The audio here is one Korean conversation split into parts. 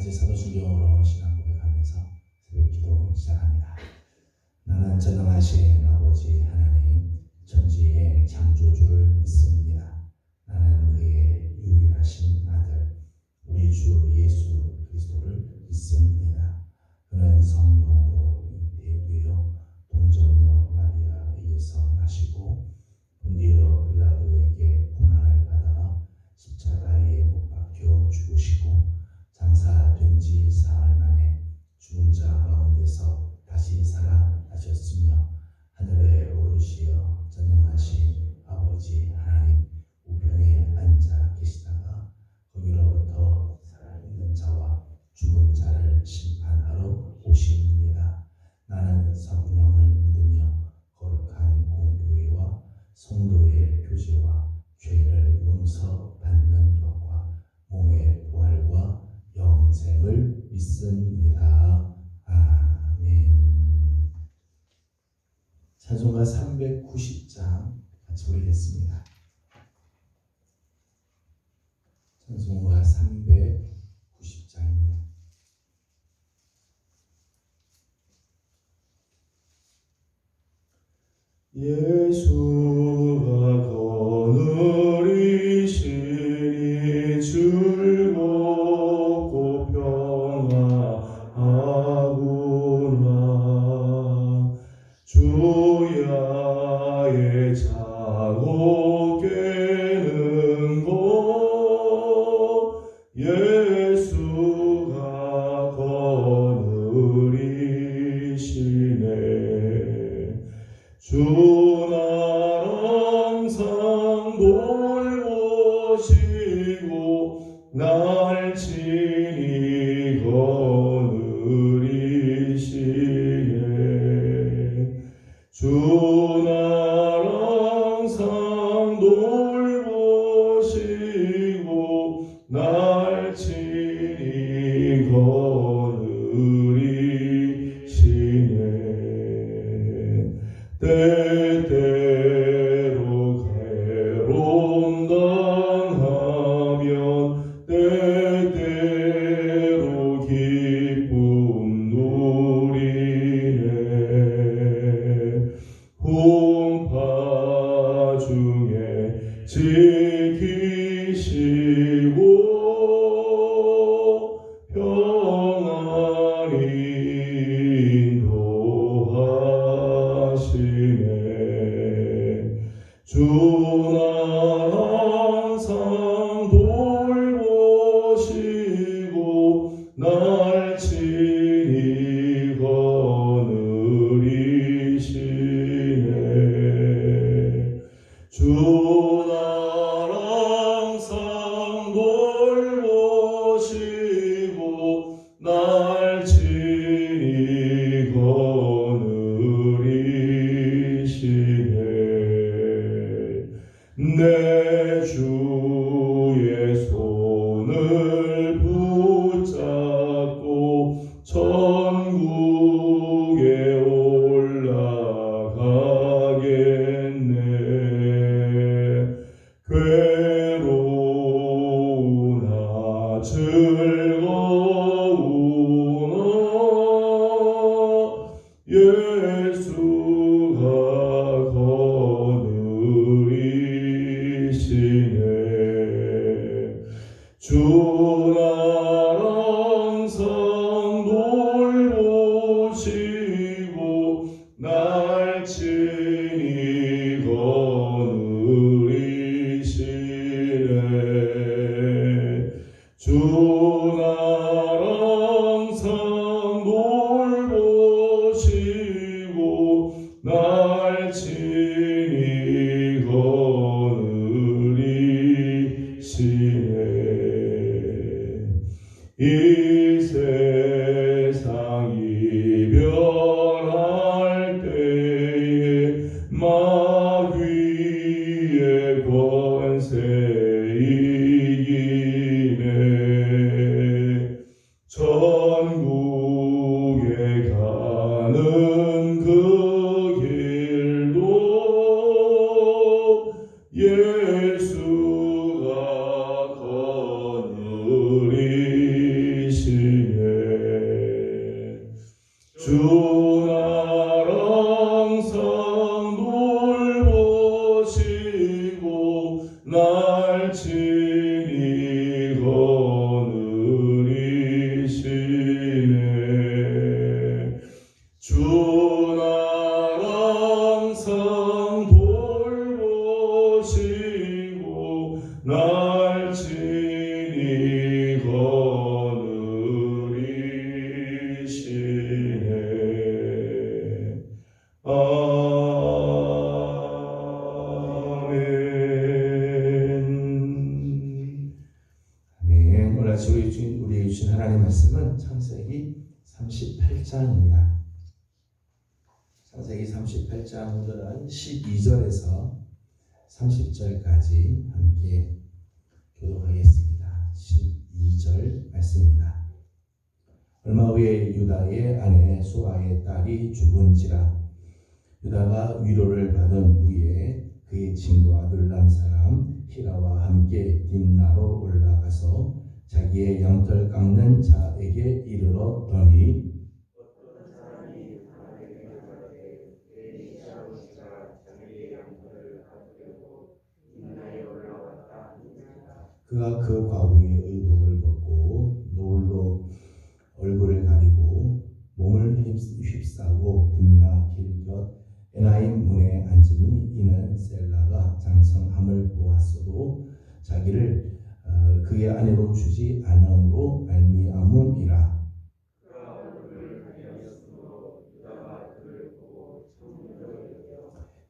같이 사도신경으로 신앙 고백하면서 새벽기도 시작합니다. 나는 전능하신 아버지 하나님 천지의 창조주를 믿습니다. 나는 그의 유일하신 아들 우리 주 예수 그리스도를 믿습니다. 그는 성령으로 잉태되어 동정녀 마리아에 의해서 나시고 본디오 빌라도에게 고난을 받아 십자가에 못 박혀 죽으시고 장사된 지 사흘 만에 죽은 자 가운데서 다시 살아나셨으며 하늘에 오르시어 전능하신 아버지 하나님 우편에 앉아 계시다가 거기로부터 살아있는 자와 죽은 자를 심판하러 오십니다. 나는 성령을 믿으며 거룩한 공교회와 성도의 교제와 죄를 용서받는 것과 몸의 부활과 영생을 믿습니다. 아멘. 찬송가 390장 같이 부르겠습니다. 찬송가 390장입니다. 예수가 거느리시니 즐겁고 평안하구나. 주야의 자고 깨는 것 예수가 거느리시네. 주 날 항상 돌보시고 날 친히 거느리시네. 주 날 항상 돌보시고 날 친히 거느리시네. 때때로 괴로움 당하면 때때로 기쁨 누리네. 풍파 중에 지키시고 평안히 인도하시네. 주 날 항상 돌보시고 날 친히 거느리시네. 주 날 항상 돌보시고 날 친히 거느리시네. 내 주의 손을 붙잡고 천국에 올라가겠네. 괴로우나 즐거우나 예수가 거느리시네. 주 날 항상 돌보시고 날 친히 거느리시네. 주 날 항상 돌보시고 날 친히 거느리시네. 이 세상 이별할 때에 마귀의 권세 이기네. 천국에 가는 그 길도 예수가 거느리시네. 같이 우리에게 주신 하나님의 말씀은 창세기 38장입니다. 창세기 38장 오늘은 12절에서 30절까지 함께 교독하겠습니다. 12절 말씀입니다. 얼마 후에 유다의 아내 수아의 딸이 죽은지라. 유다가 위로를 받은 후에 그의 친구 아둘람 사람 히라와 함께 딥나로 올라가서 자기의 양털 깎는 자에게 이르렀더니 그가 그 과부의 의복을 벗고 노을로 얼굴을 가리고 몸을 휩싸고 딥나 길 곁 에나임 문에 앉으니 이는 셀라가 장성함을 보았어도 자기를 그의 아내로 주지 않음으로 말미암음이라.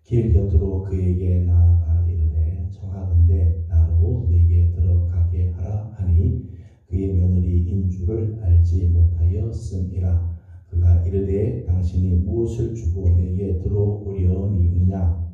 길 곁으로 그에게 나아가 이르되 청하건대 나로 내게 들어가게 하라 하니 그의 며느리인 줄을 알지 못하였음이라. 그가 이르되 당신이 무엇을 주고 내게 들어오려니냐.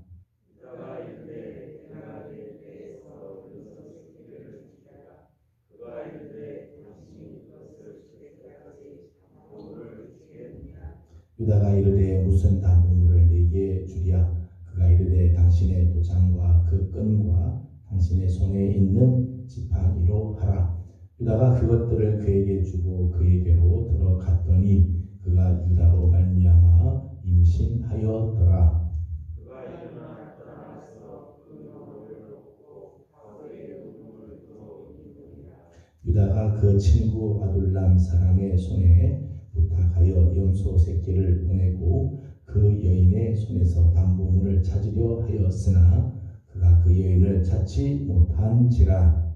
유다가 이르되 무슨 담보물을 내게 주랴. 그가 이르되 당신의 도장과 그 끈과 당신의 손에 있는 지팡이로 하라. 유다가 그것들을 그에게 주고 그에게로 들어갔더니 그가 유다로 말미암아 임신하였더라. 유다가 그 친구 아둘람 사람의 손에 부탁하여 염소 새끼를 보내고 그 여인의 손에서 담보물을 찾으려 하였으나 그가 그 여인을 찾지 못한지라.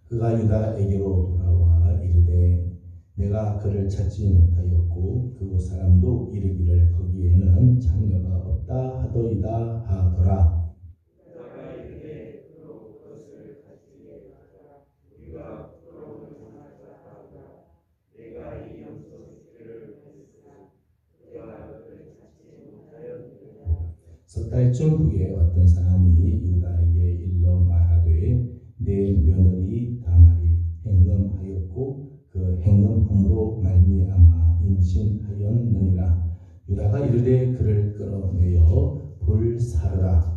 그가 유다에게로 돌아와 이르되 내가 그를 찾지 못하였고 그곳 사람도 이르기를 거기에는 장녀가 없다 하더이다 하더라. 석 달쯤 후에 어떤 사람이 유다에게 일러 말하되 내 며느리 다말이 행음하였고 그 행음함으로 말미암아 임신하였느니라. 유다가 이르되 그를 끌어내어 불사르라.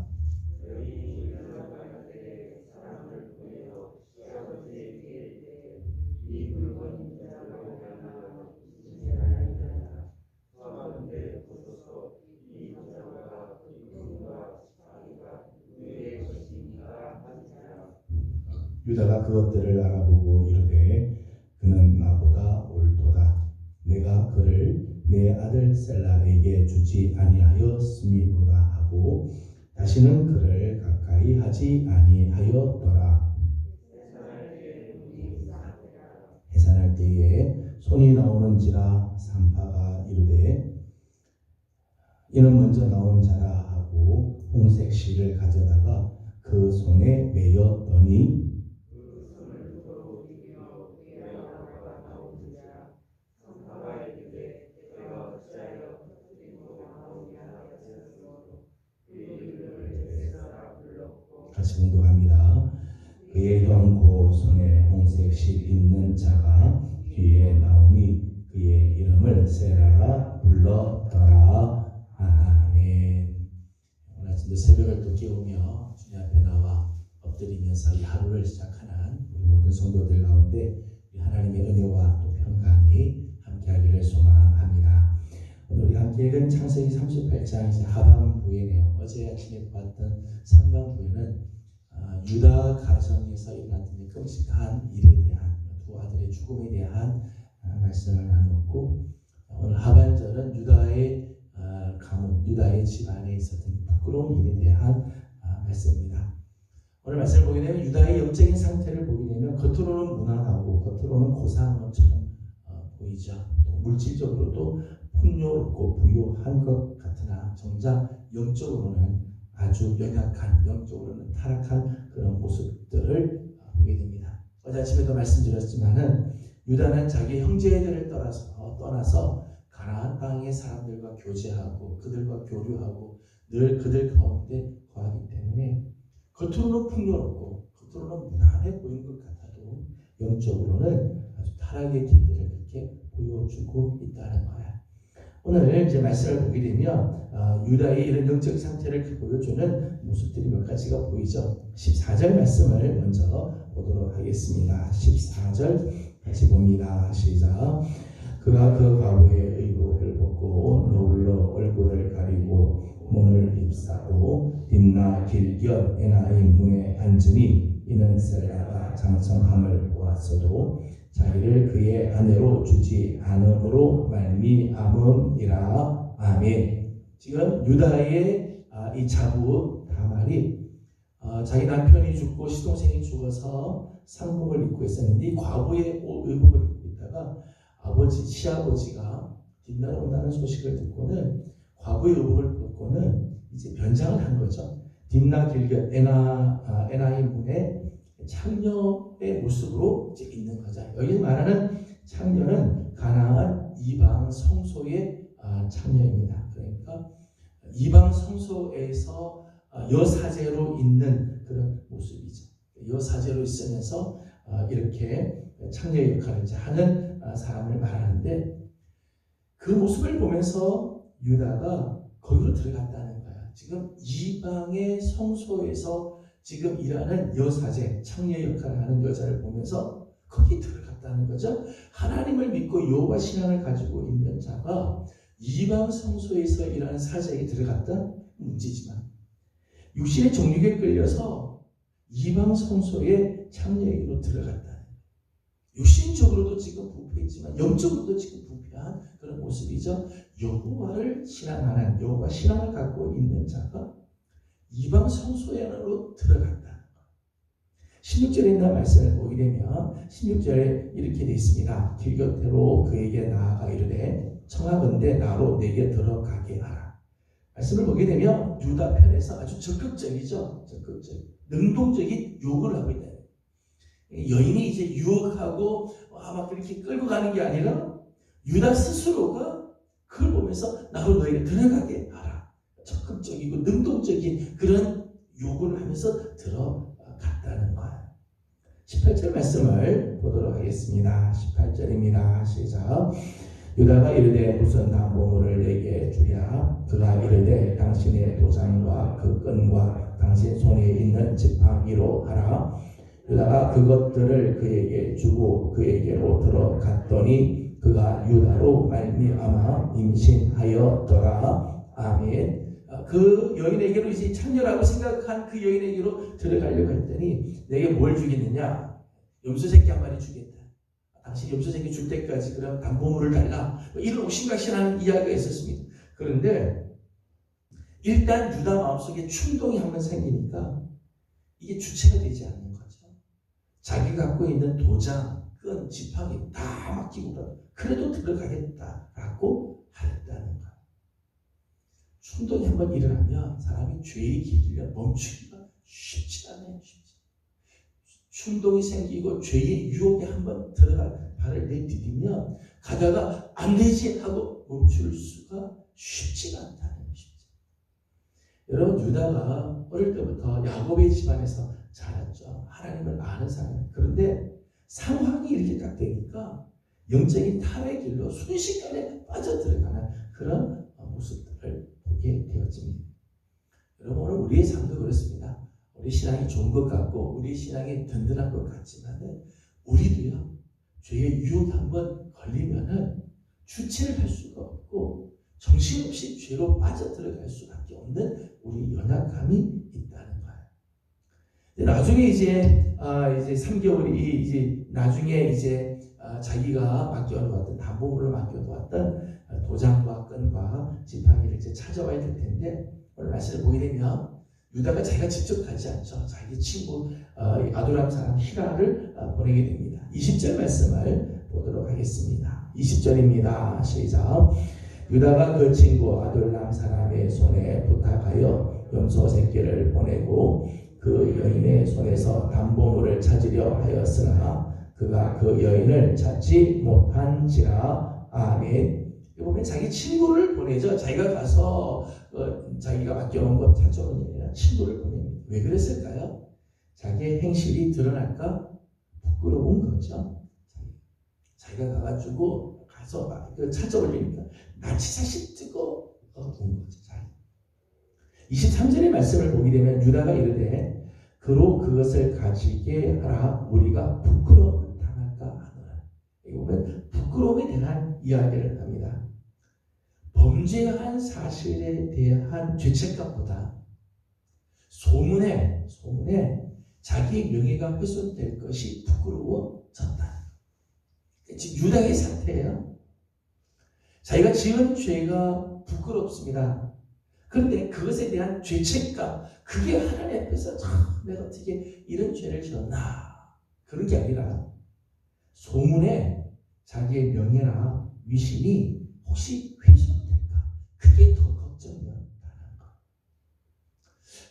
유다가 그것들을 알아보고 이르되 그는 나보다 옳도다. 내가 그를 내 아들 셀라에게 주지 아니하였음이로다 하고 다시는 그를 가까이 하지 아니하였더라. 해산할 때에 손이 나오는지라 산파가 이르되 이는 먼저 나온 자라 하고 홍색 실을 가져다가 그 손에 매였더니 같이 공독합니다. 그의 형 고 손에 홍색 실 있는 자가 뒤에 나오니 그의 이름을 세라라 불렀더라. 아멘. 오늘 아침도 새벽을 또 깨우며 주님 앞에 나와 엎드리면서 이 하루를 시작하는 우리 모든 성도들 가운데 하나님의 은혜와 또 평강이 함께하기를 소망합니다. 오늘 우리 함께 읽은 창세기 38장 이제 하반부이네요. 어제 아침에 봤던 상반부에는 유다 가정에서 일어났던 끔찍한 일에 대한 두 아들의 죽음에 대한 말씀을 나눴고 오늘 하반절은 유다의 가문, 유다의 집안에 있었던 부끄러운 일에 대한 말씀입니다. 오늘 말씀을 보게 되면 유다의 영적인 상태를 보게 되면 겉으로는 무난하고 겉으로는 고상한 것처럼 보이죠. 또 물질적으로도 풍요롭고 부유한 것 같으나 정작 영적으로는 아주 연약한, 영적으로는 타락한 그런 모습들을 보게 됩니다. 어제 아침에도 말씀드렸지만은 유다는 자기 형제들을 떠나서 가나안 땅의 사람들과 교제하고 그들과 교류하고 늘 그들 가운데 거하기 때문에 겉으로는 풍요롭고 겉으로는 무난해 보이는 것 같아도 영적으로는 아주 타락의 길들을 그렇게 보여주고 있다는 거예요. 오늘 이제 말씀을 보게 되면 유다의 이런 영적 상태를 보여주는 모습들이 몇 가지가 보이죠. 14절 말씀을 먼저 보도록 하겠습니다. 14절 같이 봅니다. 시작. 그가 그 과부의 의복을 벗고 너울로 얼굴을 가리고 문을 휩싸고 딥나 길곁 에나임 문에 앉으니 이는 셀라가 장성함을 보았어도 자기를 그의 아내로 주지 않음으로 말미암음이라. 아멘. 지금 유다의 이 자부 다말이 자기 남편이 죽고 시동생이 죽어서 상복을 입고 있었는데 이 과부의 의복을 입고 있다가 시아버지가 뒷날에 온다는 소식을 듣고는 과부의 의복을 벗고는 이제 변장을 한 거죠. 딥나 길곁 에나임 문에 창녀의 모습으로 이제 있는 거죠. 여기 말하는 창녀는 가나안 이방 성소의 창녀입니다. 그러니까 이방 성소에서 여사제로 있는 그런 모습이죠. 여사제로 있으면서 이렇게 창녀 역할을 하는 사람을 말하는데 그 모습을 보면서 유다가 거기로 들어갔다는 거야. 지금 이방의 성소에서 지금 일하는 여사제, 창녀 역할을 하는 여자를 보면서 거기 들어갔다는 거죠. 하나님을 믿고 여호와 신앙을 가지고 있는 자가 이방 성소에서 일하는 사제에게 들어갔다? 문제지만 육신의 정욕에 끌려서 이방 성소의 창녀에게로 들어갔다. 육신적으로도 지금 부패했지만 영적으로도 지금 부패한 그런 모습이죠. 여호와를 신앙하는, 여호와 신앙을 갖고 있는 자가 이방 성소에 안으로 들어갔다는 것. 16절에 있는 말씀을 보게 되면 16절에 이렇게 되어 있습니다. 길 곁으로 그에게 나아가 이르되 청하건대 나로 내게 들어가게 하라. 말씀을 보게 되면 유다 편에서 아주 적극적이죠. 능동적인 요구를 하고 있다. 여인이 이제 유혹하고 막 그렇게 끌고 가는 게 아니라 유다 스스로가 그걸 보면서 나로 너에게 들어가게 하라. 적극적이고 능동적인 그런 요구를 하면서 들어갔다는 거예요. 18절 말씀을 보도록 하겠습니다. 18절입니다. 시작. 유다가 이르되 무슨 나무물을 내게 주랴. 그가 이르되 당신의 도장과 그 끈과 당신 손에 있는 지팡이로 하라. 유다가 그것들을 그에게 주고 그에게로 들어갔더니 그가 유다로 말미암아 임신하였더라. 아멘. 그 여인에게로 이제 창녀라고 생각한 그 여인에게로 들어가려고 했더니 내게 뭘 주겠느냐? 염소새끼 한 마리 주겠다. 당신 염소새끼 줄 때까지 그럼 담보물을 달라. 이런 옥신각신하는 이야기가 있었습니다. 그런데 일단 유다 마음속에 충동이 한번 생기니까 이게 주체가 되지 않는 거죠. 자기가 갖고 있는 도장, 끈, 지팡이 다 맡기고 그래도 들어가겠다라고 하였다는 거예요. 충동이 한번 일어나면 사람이 죄의 길을 멈추기가 쉽지 않아요. 충동이 생기고 죄의 유혹에 한번 들어갈 발을 내디디면 가다가 안 되지 하고 멈출 수가 쉽지가 않다는 것이죠. 여러분 유다가 어릴 때부터 야곱의 집안에서 자랐죠. 하나님을 아는 사람. 그런데 상황이 이렇게 딱 되니까 영적인 타락의 길로 순식간에 빠져들어가는 그런 모습들을 보게 되었습니다. 여러분 오늘 우리의 삶도 그렇습니다. 우리 신앙이 좋은 것 같고 우리 신앙이 든든한 것 같지만 우리도요 죄의 유혹에 한번 걸리면은 주체를 할 수가 없고 정신없이 죄로 빠져들어갈 수밖에 없는 우리 연약함이 있다는 거예요. 나중에 이제 3개월이 이제 나중에 이제 자기가 맡겨놓았던 담보물을 맡겨놓았던 도장과 끈과 지팡이를 이제 찾아와야 될 텐데 오늘 말씀을 보게 되면 유다가 자기가 직접 가지 않죠. 자기 친구 아두람 사람 히라를 보내게 됩니다. 20절 말씀을 보도록 하겠습니다. 20절입니다. 시작. 유다가 그 친구 아둘람 사람의 손에 부탁하여 염소 새끼를 보내고 그 여인의 손에서 담보물을 찾으려 하였으나 그가 그 여인을 찾지 못한지라. 아멘. 보면 자기 친구를 보내죠. 자기가 가서 자기가 맡겨놓은 것 찾아오는 게 아니라 친구를 보냅니다. 왜 그랬을까요? 자기의 행실이 드러날까 부끄러운 거죠. 자기가 가가지고 가서 찾아올리니까 낯이 사실 뜨거운 거죠. 23절의 말씀을 보게 되면 유다가 이르되 그로 그것을 가지게 하라. 우리가 부끄러움을 당할까 하노라. 이거 보면 부끄러움에 대한 이야기를 합니다. 범죄한 사실에 대한 죄책감보다 소문에 자기 명예가 훼손될 것이 부끄러워졌다. 지금 유다의 상태예요. 자기가 지은 죄가 부끄럽습니다. 그런데 그것에 대한 죄책감, 그게 하나님 앞에서 내가 어떻게 이런 죄를 지었나, 그런 게 아니라 소문에 자기의 명예나 위신이 혹시 훼손될까, 그게 더 걱정이었다는 거.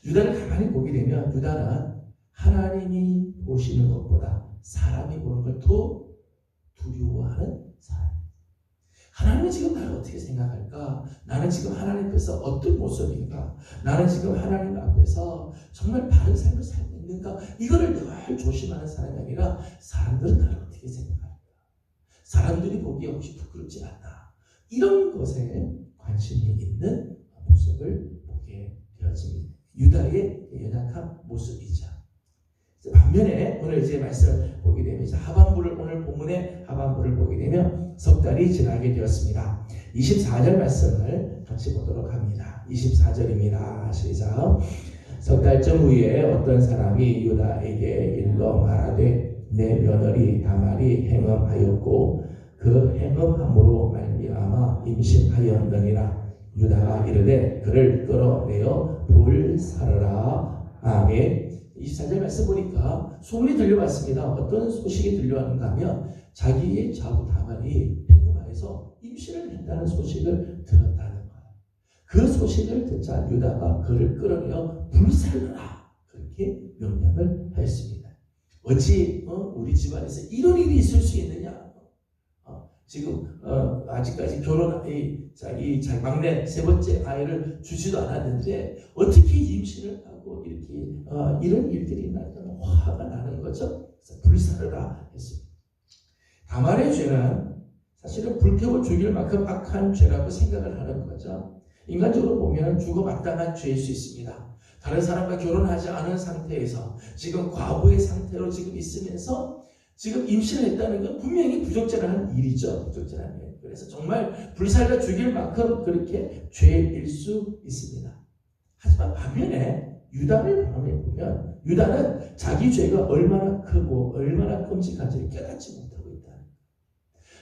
유다를 가만히 보게 되면 유다는 하나님이 보시는 것보다 사람이 보는 걸 더 두려워하는 사람. 하나님은 지금 나를 어떻게 생각할까? 나는 지금 하나님 앞에서 어떤 모습인가? 나는 지금 하나님 앞에서 정말 바른 삶을 살고 있는가? 이거를 늘 조심하는 사람이 아니라 사람들은 나를 어떻게 생각할까? 사람들이 보기에 혹시 부끄럽지 않나? 이런 것에 관심이 있는 모습을 보게 되어집니다. 유다의 연약한 모습이죠. 반면에 오늘 이제 말씀을 보게 되면 하반부를, 오늘 본문의 하반부를 보게 되면 석 달이 지나게 되었습니다. 24절 말씀을 같이 보도록 합니다. 24절입니다. 시작. 석 달쯤 후에 어떤 사람이 유다에게 일러 말하되 내 며느리 다말이 행음하였고 그 행음함으로 말미암아 임신하였느니라. 유다가 이르되 그를 끌어내어 불사르라. 아멘. 24절 말씀 보니까 소문이 들려왔습니다. 어떤 소식이 들려왔는가 하면 자기의 좌우 다말이 행음하여서 임신을 했다는 소식을 들었다는 거예요. 그 소식을 듣자 유다가 그를 끌어내어 불살라라, 그렇게 명령을 하였습니다. 어찌 우리 집안에서 이런 일이 있을 수 있느냐? 지금 아직까지 자기 막내 세 번째 아이를 주지도 않았는데 어떻게 임신을 하고 이렇게 이런 일들이 나면 화가 나는 거죠. 그래서 불사르라 했습니다. 다말의 죄는 사실은 불태워 죽일 만큼 악한 죄라고 생각을 하는 거죠. 인간적으로 보면 죽어 마땅한 죄일 수 있습니다. 다른 사람과 결혼하지 않은 상태에서 지금 과부의 상태로 지금 있으면서 지금 임신을 했다는 건 분명히 부적절한 일이죠. 부적절한 일. 그래서 정말 불살라 죽일 만큼 그렇게 죄일 수 있습니다. 하지만 반면에 유다를 바라보면 유다는 자기 죄가 얼마나 크고 얼마나 끔찍한지를 깨닫지 못하고 있다.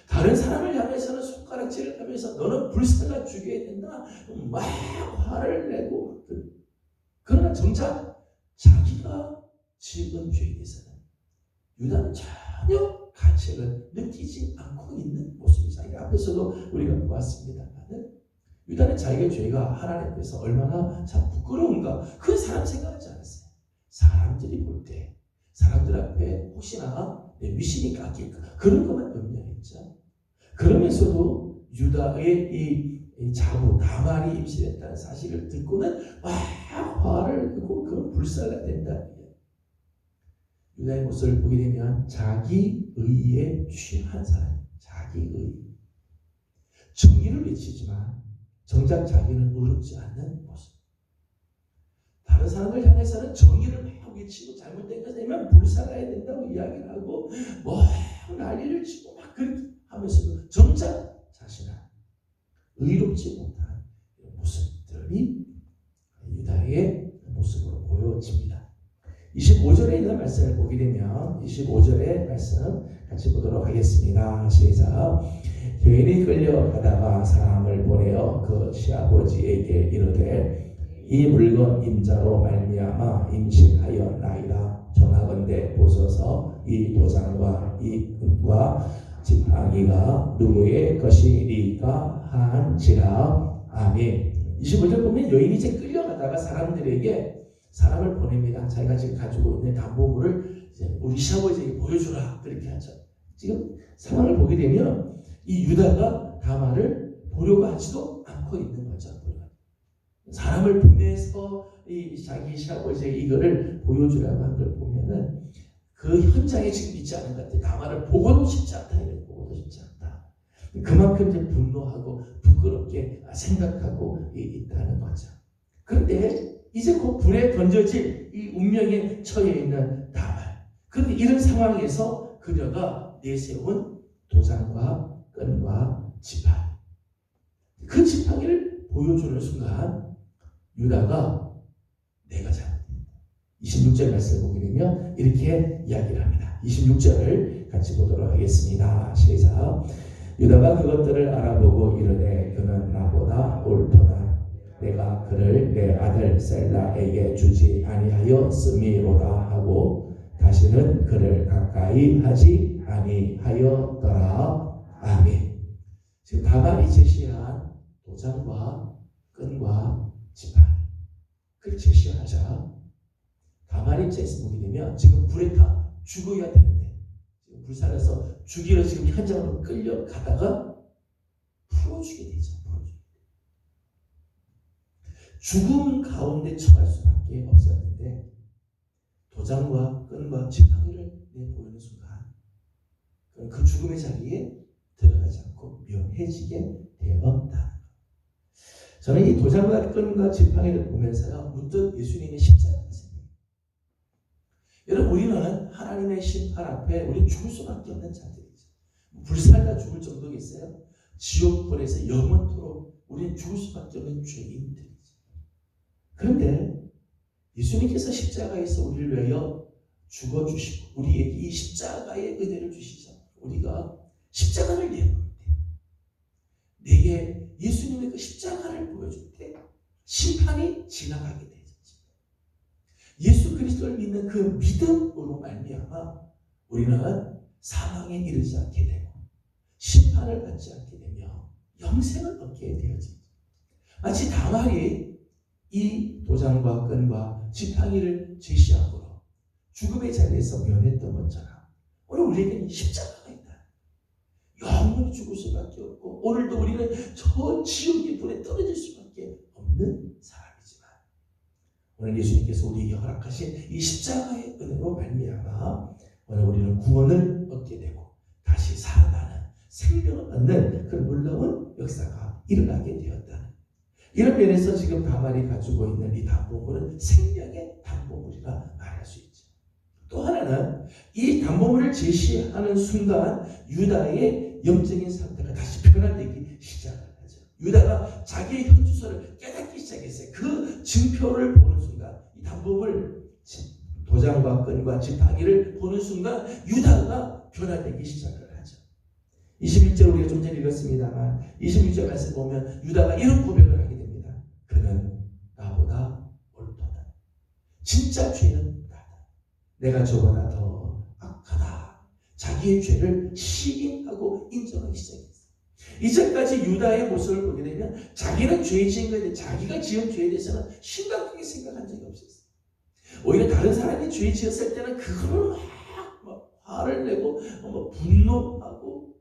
다른 사람을 향해서는 손가락질을 하면서 너는 불살라 죽여야 된다, 막 화를 내고, 그러나 정작 자기가 지은 죄에 대해서는 유다는 전혀 가책을 느끼지 않고 있는 모습이죠. 앞에서도 우리가 보았습니다만 유다는 자기의 죄가 하나님 앞에서 얼마나 참 부끄러운가, 그 사람 생각하지 않았어요. 사람들이 볼 때 사람들 앞에 혹시나 내 위신이 깎일까, 그런 것만 염려했죠. 그러면서도 유다의 이 자부 다말이 임신했다는 사실을 듣고는 막 화를 내고 그런 불살라 된다. 유다의 모습을 보게 되면 자기 의에 취한 사람, 자기 의, 정의를 외치지만 정작 자기는 의롭지 않는 모습. 다른 사람을 향해서는 정의를 막 외치고 잘못된 것이면 불살라야 된다고 이야기를 하고 뭐 난리를 치고 막 그렇게 하면서도 정작 자신은 의롭지 못한 모습들이 유다의 모습으로 보여집니다. 25절에 있는 말씀을 보게 되면 25절의 말씀 같이 보도록 하겠습니다. 시작. 여인이 끌려가다가 사람을 보내어 그 시아버지에게 이르되 이 물건 임자로 말미암아 임신하였나이다. 정하건대 보소서 이 도장과 이 은과 지팡이가 누구의 것이리까 한지라. 아멘. 25절 보면 여인이 이제 끌려가다가 사람을 보냅니다. 자기가 지금 가지고 있는 담보물을 이제 우리 시아버지에게 보여주라, 그렇게 하죠. 지금 상황을 보게 되면 이 유다가 다말을 보려고 하지도 않고 있는 거죠. 사람을 보내서 이 자기 시아버지에게 이거를 보여주라고 한 걸 보면은 그 현장에 지금 있지 않은 것 같아요. 다말을 보고도 싶지 않다. 보고도 싶지 않다. 그만큼 이제 분노하고 부끄럽게 생각하고 있다는 거죠. 그런데 이제 곧 불에 던져질 이 운명에 처해 있는 다말. 그런데 이런 상황에서 그녀가 내세운 도장과 끈과 지팡이. 그 지팡이를 보여주는 순간 유다가 내가 잘못했다. 26절 말씀을 보게 되면 이렇게 이야기를 합니다. 26절을 같이 보도록 하겠습니다. 시작. 유다가 그것들을 알아보고 이르되 그는 나보다 옳도다. 내가 그를 내 아들 셀라에게 주지 아니하였음이로다 하고 다시는 그를 가까이 하지 아니하였더라. 아멘. 지금 다말이 제시한 도장과 끈과 지팡이, 그걸 제시하자 다말이 입장에서 보게 되면 지금 불에 타 죽어야 되는데 지금 불살아서 죽이러 지금 현장으로 끌려가다가 풀어주게 되죠. 죽음 가운데 처할 수밖에 없었는데 도장과 끈과 지팡이를 내보이는 순간 그 죽음의 자리에 들어가지 않고 묘해지게 되었다. 저는 이 도장과 끈과 지팡이를 보면서요 문득 예수님의 십자가가 생깁니다. 여러분, 우리는 하나님의 심판 앞에 우리 죽을 수밖에 없는 자들이죠. 불살다 죽을 정도겠어요? 지옥불에서 영원토록 우리는 죽을 수밖에 없는 죄인들이죠. 그런데 예수님께서 십자가에서 우리를 위하여 죽어주시고 우리에게 이 십자가의 은혜를 주시죠. 우리가 십자가를 내볼 때 내게 예수님의 그 십자가를 보여줄 때 심판이 지나가게 되죠. 예수 그리스도를 믿는 그 믿음으로 말미암아 우리는 사망에 이르지 않게 되고 심판을 받지 않게 되며 영생을 얻게 되어집니다. 마치 다말이 이 도장과 끈과 지팡이를 제시함으로 죽음의 자리에서 면했던 것처럼 오늘 우리에게는 십자가가 있다. 영원히 죽을 수밖에 없고 오늘도 우리는 저 지옥의 불에 떨어질 수밖에 없는 사람이지만 오늘 예수님께서 우리에게 허락하신 이 십자가의 은혜로 말미암아 오늘 우리는 구원을 얻게 되고 다시 살아나는 생명을 얻는 그런 놀라운 역사가 일어나게 되었다는, 이런 면에서 지금 다말이 가지고 있는 이 담보물은 생명의 담보물이라 말할 수 있죠. 또 하나는 이 담보물을 제시하는 순간 유다의 영적인 상태가 다시 변화되기 시작을 하죠. 유다가 자기의 현주소를 깨닫기 시작했어요. 그 증표를 보는 순간, 이 담보물 도장과 끈과 지팡이를 보는 순간 유다가 변화되기 시작을 하죠. 21절 우리가 좀 전에 읽었습니다만 26절 말씀 보면 유다가 이런 고백을 하게 됩니다. 그는 나보다 옳도다. 진짜 죄는 나다. 내가 저보다 더 악하다. 자기의 죄를 시인하고 인정하기 시작했어요. 이전까지 유다의 모습을 보게 되면 자기는 죄 지은 것에 자기가 지은 죄에 대해서는 심각하게 생각한 적이 없었어요. 오히려 다른 사람이 죄 지었을 때는 그거를 막 화를 내고 분노하고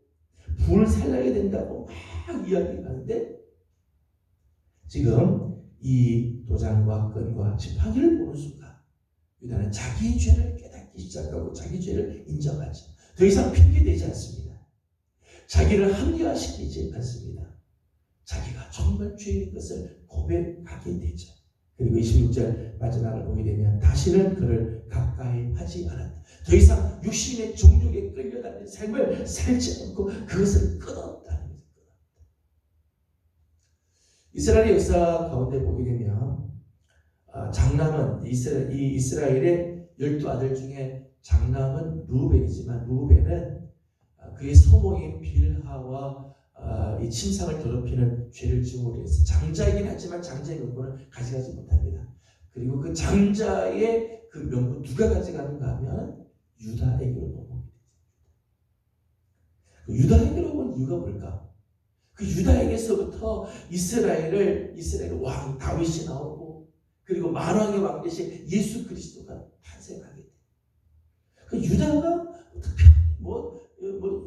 불을 살라야 된다고 막 이야기하는데 지금 이 도장과 끈과 지팡이를 보는 순간 유다는 자기의 죄를 깨닫기 시작하고 자기 죄를 인정하죠. 더 이상 핑계대지 않습니다. 자기를 합리화시키지 않습니다. 자기가 정말 죄인 것을 고백하게 되죠. 그리고 26절 마지막을 보게 되면 다시는 그를 가까이 하지 않았다. 더 이상 육신의 정욕에 끌려다니는 삶을 살지 않고 그것을 끊었다는 거죠. 이스라엘의 역사 가운데 보게 되면 장남은 이스라엘의 12아들 중에 장남은 루벤이지만 루벤은 그의 소모인 빌하와 이 침상을 더럽히는 죄를 지음으로 해서 장자이긴 하지만 장자의 명분을 가져가지 못합니다. 그리고 그 장자의 그 명분 누가 가져가는가 하면 유다에게로 넘어옵니다. 그 유다에게로 온 이유가 뭘까? 그 유다에게서부터 이스라엘 왕 다윗이 나오고, 그리고 만왕의 왕 대신 예수 그리스도가 탄생하게 돼. 그 유다가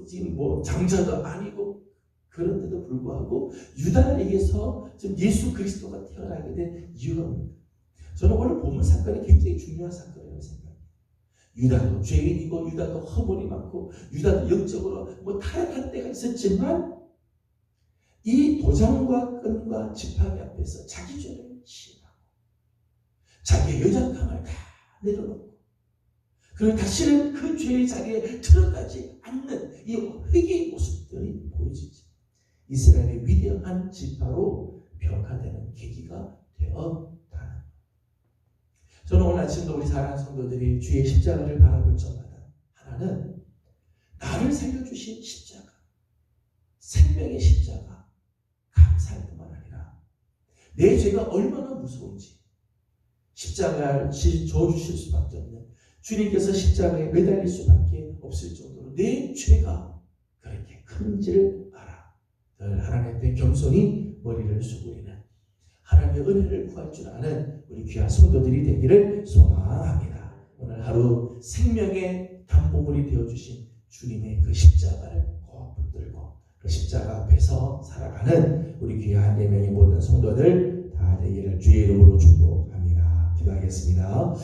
지금 장자도 아니고, 그런데도 불구하고 유다에게서 지금 예수 그리스도가 태어나게 된 이유가 뭡니까? 저는 오늘 본문 사건이 굉장히 중요한 사건이라고 생각합니다. 유다도 죄인이고, 유다도 허물이 많고, 유다도 영적으로 타락한 때가 있었지만, 이 도장과 끈과 지팡이 앞에서 자기 죄를 시인하고, 자기의 연약함을 다 내려놓고, 그리고 다시는 그 죄의 자리에 들어가지 않는 이 회개의 모습들이 보여지지. 이스라엘의 위대한 지파로 평가되는 계기가 되었다는. 저는 오늘 아침도 우리 사랑하는 성도들이 주의 십자가를 바라볼 적마다 하나는 나를 살려주신 십자가, 생명의 십자가, 감사할 뿐만 아니라 내 죄가 얼마나 무서운지, 십자가를 져주실 수밖에 없는 주님께서 십자가에 매달릴 수밖에 없을 정도로 내 죄가 그렇게 큰지를 알아. 늘 하나님 앞에 겸손히 머리를 숙이는 하나님의 은혜를 구할 줄 아는 우리 귀한 성도들이 되기를 소망합니다. 오늘 하루 생명의 담보물이 되어주신 주님의 그 십자가를 꼭 붙들고 그 십자가 앞에서 살아가는 우리 귀한 예명의 모든 성도들 다 되기를 주의 이름으로 축복합니다. 기도하겠습니다.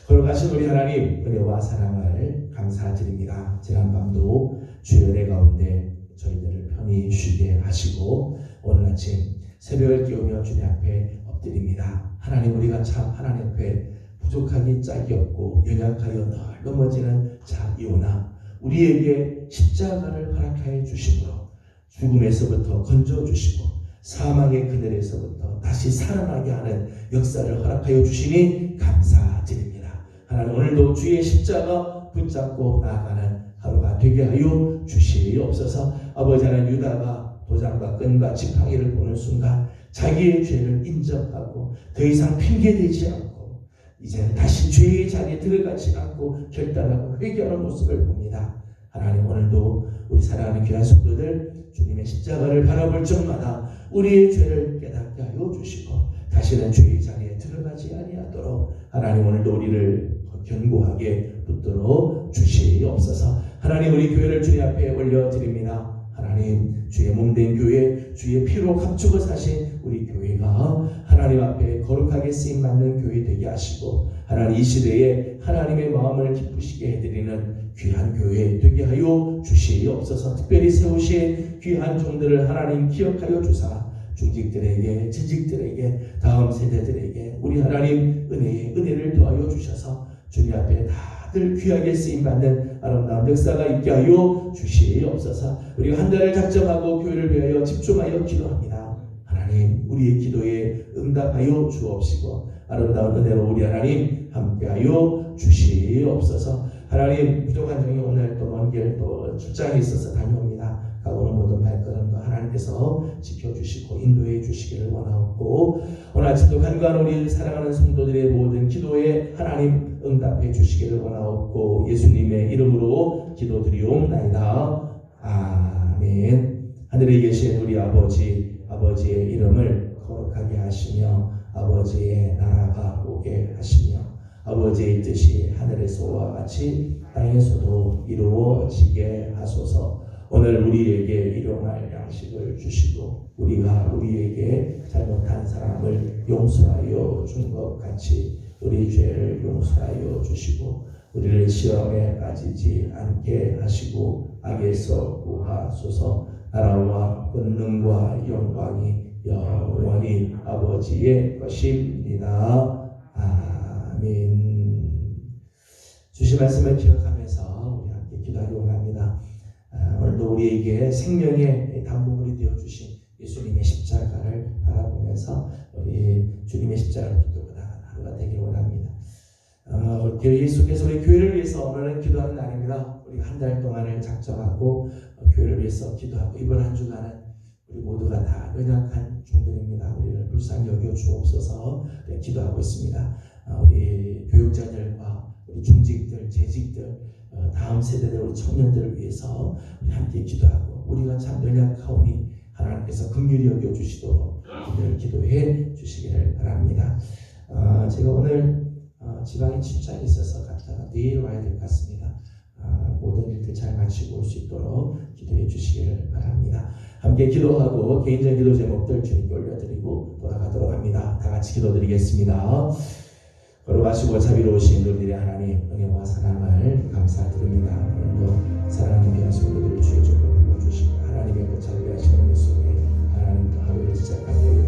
거룩하신 우리 하나님, 은혜와 사랑을 감사드립니다. 지난밤도 주의 은혜 가운데 저희들을 편히 쉬게 하시고 오늘 아침 새벽을 깨우며 주님 앞에 엎드립니다. 하나님, 우리가 참 하나님 앞에 부족하기 짝이 없고 연약하여 늘 넘어지는 자이오나 우리에게 십자가를 허락하여 주심으로 죽음에서부터 건져주시고 사망의 그늘에서부터 다시 살아나게 하는 역사를 허락하여 주시니 감사드립니다. 하나님, 오늘도 주의 십자가 붙잡고 나아가는 하루가 되게 하여 주시옵소서. 아버지 하나님, 유다가 도장과 끈과 지팡이를 보는 순간 자기의 죄를 인정하고 더 이상 핑계대지 않고 이제는 다시 죄의 자리에 들어가지 않고 결단하고 회개하는 모습을 봅니다. 하나님, 오늘도 우리 사랑하는 귀한 성도들 주님의 십자가를 바라볼 적마다 우리의 죄를 깨닫게 하여 주시고 다시는 죄의 자리에 들어가지 아니하도록 하나님, 오늘도 우리를 견고하게 붙들어 주시옵소서. 하나님, 우리 교회를 주님 앞에 올려드립니다. 하나님, 주의 몸된 교회, 주의 피로 감추고 사신 우리 교회가 하나님 앞에 거룩하게 쓰임받는 교회 되게 하시고 하나님, 이 시대에 하나님의 마음을 기쁘시게 해드리는 귀한 교회 되게 하여 주시옵소서. 특별히 세우신 귀한 종들을 하나님 기억하여 주사 중직들에게, 재직들에게, 다음 세대들에게 우리 하나님 은혜를 더하여 주셔서 주님 앞에 다들 귀하게 쓰임받는 아름다운 역사가 있게 하여 주시옵소서. 우리가 한 달을 작정하고 교회를 위하여 집중하여 기도합니다. 하나님, 우리의 기도에 응답하여 주옵시고 아름다운 은혜로 우리 하나님 함께하여 주시옵소서. 하나님, 부족한 중에 오늘 또 먼 길 또 출장에 있어서 다녀옵니다. 가고는 모든 발걸음도 하나님께서 지켜주시고 인도해 주시기를 원하옵고 오늘 아침도 간구한 우리 사랑하는 성도들의 모든 기도에 하나님 응답해 주시기를 원하옵고 예수님의 이름으로 기도드리옵나이다. 아멘. 하늘에 계신 우리 아버지의 이름을 거룩하게 하시며 아버지의 나라가 오게 하시며 아버지의 뜻이 하늘에서와 같이 땅에서도 이루어지게 하소서. 오늘 우리에게 일용할 양식을 주시고 우리가 우리에게 잘못한 사람을 용서하여 준 것 같이 우리 죄를 용서하여 주시고 우리를 시험에 빠지지 않게 하시고 악에서 구하소서. 나라와 권능과 영광이 영원히 아버지의 것입니다. 아멘. 주신 말씀을 기억하면서 우리 함께 기도하려고 합니다. 오늘도 우리에게 생명의 담보물이 되어주신 예수님의 십자가를 바라보면서 우리 주님의 십자가를 붙들고 나가는 하루가 되기를 원합니다. 예수께서 우리 교회를 위해서 오늘은 기도하는 날입니다. 우리 한 달 동안을 작정하고 교회를 위해서 기도하고 이번 한 주간은 우리 모두가 다 연약한 종들입니다. 우리를 불쌍히 여겨 주옵소서 기도하고 있습니다. 우리 교육자들과 우리 중직들, 재직들, 다음 세대들, 우리 청년들을 위해서 우리 함께 기도하고 우리가 참 연약하오니 하나님께서 긍휼히 여겨주시도록 우리를 기도해 주시기를 바랍니다. 제가 오늘 지방에 출장이 있어서 갔다가 내일 와야 될 것 같습니다. 모든 일들 잘 마치고 올 수 있도록 기도해 주시기를 바랍니다. 함께 기도하고 개인적인 기도 제목들 주님께 올려드리고 돌아가도록 합니다. 다 같이 기도드리겠습니다. 걸어가시고 자비로우신 우리의 하나님, 은혜와 사랑을 감사드립니다. 오늘도 사랑하는 귀한 성도들을 주의 쪽으로 불러주시고 하나님의 그 자비하시는 일 속에 하나님과 하루를 시작하며